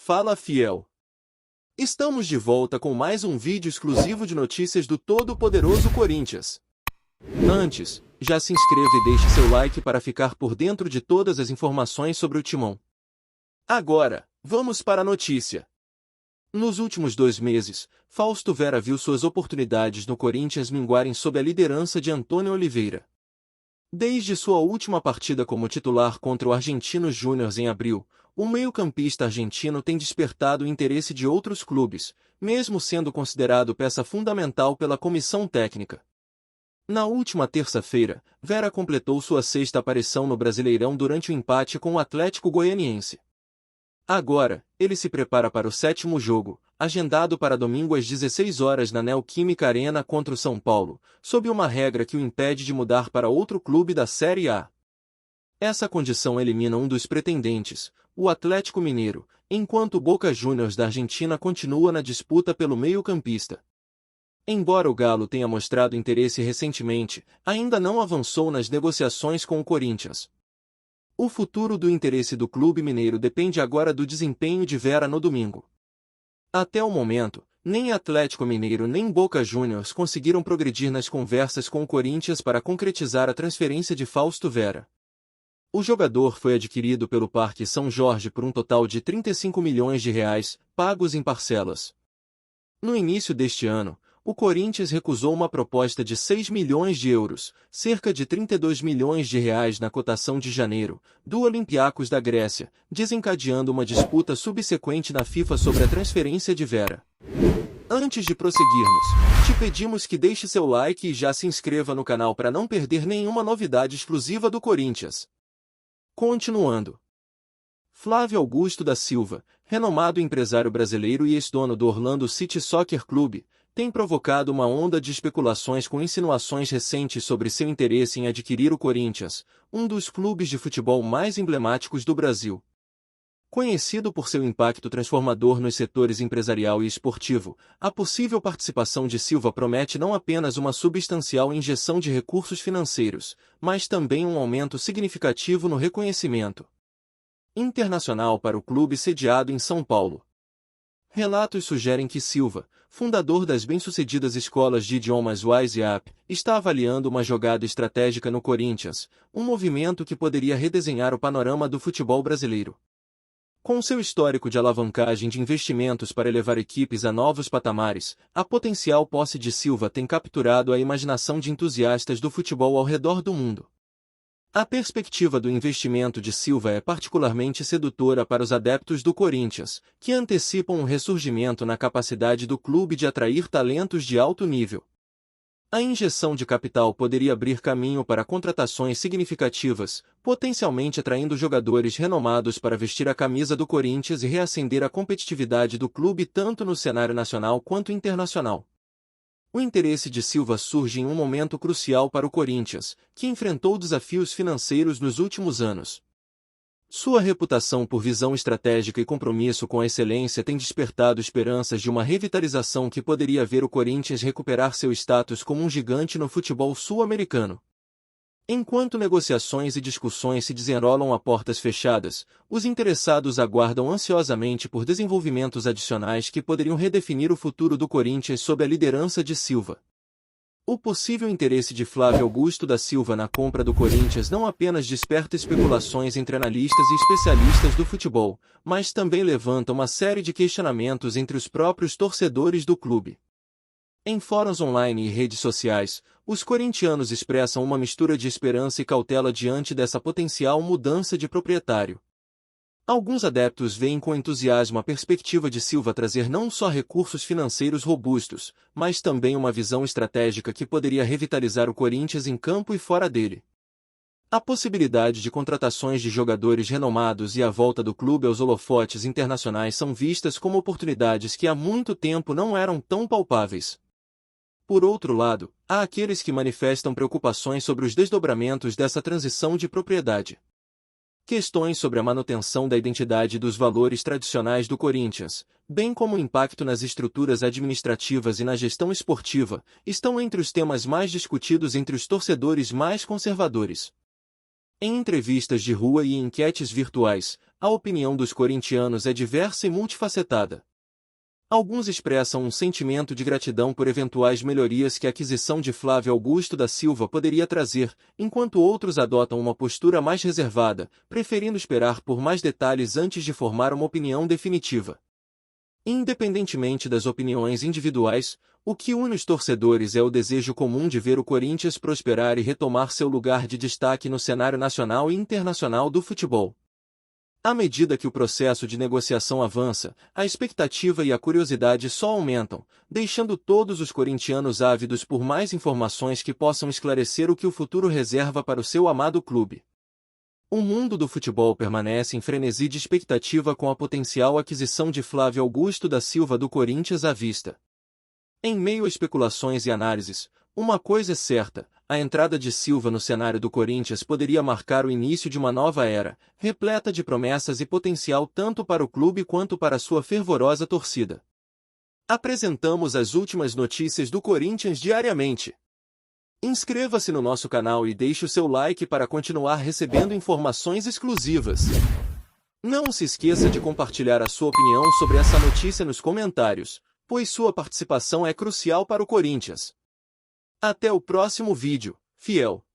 Fala fiel! Estamos de volta com mais um vídeo exclusivo de notícias do todo-poderoso Corinthians. Antes, já se inscreva e deixe seu like para ficar por dentro de todas as informações sobre o Timão. Agora, vamos para a notícia. Nos últimos 2 meses, Fausto Vera viu suas oportunidades no Corinthians minguarem sob a liderança de Antônio Oliveira. Desde sua última partida como titular contra o Argentinos Júnior em abril, o meio-campista argentino tem despertado o interesse de outros clubes, mesmo sendo considerado peça fundamental pela comissão técnica. Na última terça-feira, Vera completou sua 6ª aparição no Brasileirão durante o empate com o Atlético Goianiense. Agora, ele se prepara para o 7º jogo, agendado para domingo às 16 horas na Neoquímica Arena contra o São Paulo, sob uma regra que o impede de mudar para outro clube da Série A. Essa condição elimina um dos pretendentes, o Atlético Mineiro, enquanto o Boca Juniors da Argentina continua na disputa pelo meio-campista. Embora o Galo tenha mostrado interesse recentemente, ainda não avançou nas negociações com o Corinthians. O futuro do interesse do clube mineiro depende agora do desempenho de Vera no domingo. Até o momento, nem Atlético Mineiro nem Boca Juniors conseguiram progredir nas conversas com o Corinthians para concretizar a transferência de Fausto Vera. O jogador foi adquirido pelo Parque São Jorge por um total de R$ 35 milhões, pagos em parcelas. No início deste ano, o Corinthians recusou uma proposta de 6 milhões de euros, cerca de 32 milhões de reais na cotação de janeiro, do Olympiacos da Grécia, desencadeando uma disputa subsequente na FIFA sobre a transferência de Vera. Antes de prosseguirmos, te pedimos que deixe seu like e já se inscreva no canal para não perder nenhuma novidade exclusiva do Corinthians. Continuando. Flávio Augusto da Silva, renomado empresário brasileiro e ex-dono do Orlando City Soccer Club, tem provocado uma onda de especulações com insinuações recentes sobre seu interesse em adquirir o Corinthians, um dos clubes de futebol mais emblemáticos do Brasil. Conhecido por seu impacto transformador nos setores empresarial e esportivo, a possível participação de Silva promete não apenas uma substancial injeção de recursos financeiros, mas também um aumento significativo no reconhecimento internacional para o clube sediado em São Paulo. Relatos sugerem que Silva, fundador das bem-sucedidas escolas de idiomas Wise Up, está avaliando uma jogada estratégica no Corinthians, um movimento que poderia redesenhar o panorama do futebol brasileiro. Com seu histórico de alavancagem de investimentos para elevar equipes a novos patamares, a potencial posse de Silva tem capturado a imaginação de entusiastas do futebol ao redor do mundo. A perspectiva do investimento de Silva é particularmente sedutora para os adeptos do Corinthians, que antecipam um ressurgimento na capacidade do clube de atrair talentos de alto nível. A injeção de capital poderia abrir caminho para contratações significativas, potencialmente atraindo jogadores renomados para vestir a camisa do Corinthians e reacender a competitividade do clube tanto no cenário nacional quanto internacional. O interesse de Silva surge em um momento crucial para o Corinthians, que enfrentou desafios financeiros nos últimos anos. Sua reputação por visão estratégica e compromisso com a excelência tem despertado esperanças de uma revitalização que poderia ver o Corinthians recuperar seu status como um gigante no futebol sul-americano. Enquanto negociações e discussões se desenrolam a portas fechadas, os interessados aguardam ansiosamente por desenvolvimentos adicionais que poderiam redefinir o futuro do Corinthians sob a liderança de Silva. O possível interesse de Flávio Augusto da Silva na compra do Corinthians não apenas desperta especulações entre analistas e especialistas do futebol, mas também levanta uma série de questionamentos entre os próprios torcedores do clube. Em fóruns online e redes sociais, os corintianos expressam uma mistura de esperança e cautela diante dessa potencial mudança de proprietário. Alguns adeptos veem com entusiasmo a perspectiva de Silva trazer não só recursos financeiros robustos, mas também uma visão estratégica que poderia revitalizar o Corinthians em campo e fora dele. A possibilidade de contratações de jogadores renomados e a volta do clube aos holofotes internacionais são vistas como oportunidades que há muito tempo não eram tão palpáveis. Por outro lado, há aqueles que manifestam preocupações sobre os desdobramentos dessa transição de propriedade. Questões sobre a manutenção da identidade e dos valores tradicionais do Corinthians, bem como o impacto nas estruturas administrativas e na gestão esportiva, estão entre os temas mais discutidos entre os torcedores mais conservadores. Em entrevistas de rua e enquetes virtuais, a opinião dos corintianos é diversa e multifacetada. Alguns expressam um sentimento de gratidão por eventuais melhorias que a aquisição de Flávio Augusto da Silva poderia trazer, enquanto outros adotam uma postura mais reservada, preferindo esperar por mais detalhes antes de formar uma opinião definitiva. Independentemente das opiniões individuais, o que une os torcedores é o desejo comum de ver o Corinthians prosperar e retomar seu lugar de destaque no cenário nacional e internacional do futebol. À medida que o processo de negociação avança, a expectativa e a curiosidade só aumentam, deixando todos os corintianos ávidos por mais informações que possam esclarecer o que o futuro reserva para o seu amado clube. O mundo do futebol permanece em frenesi de expectativa com a potencial aquisição de Flávio Augusto da Silva do Corinthians à vista. Em meio a especulações e análises, uma coisa é certa: a entrada de Silva no cenário do Corinthians poderia marcar o início de uma nova era, repleta de promessas e potencial tanto para o clube quanto para sua fervorosa torcida. Apresentamos as últimas notícias do Corinthians diariamente. Inscreva-se no nosso canal e deixe o seu like para continuar recebendo informações exclusivas. Não se esqueça de compartilhar a sua opinião sobre essa notícia nos comentários, pois sua participação é crucial para o Corinthians. Até o próximo vídeo, fiel!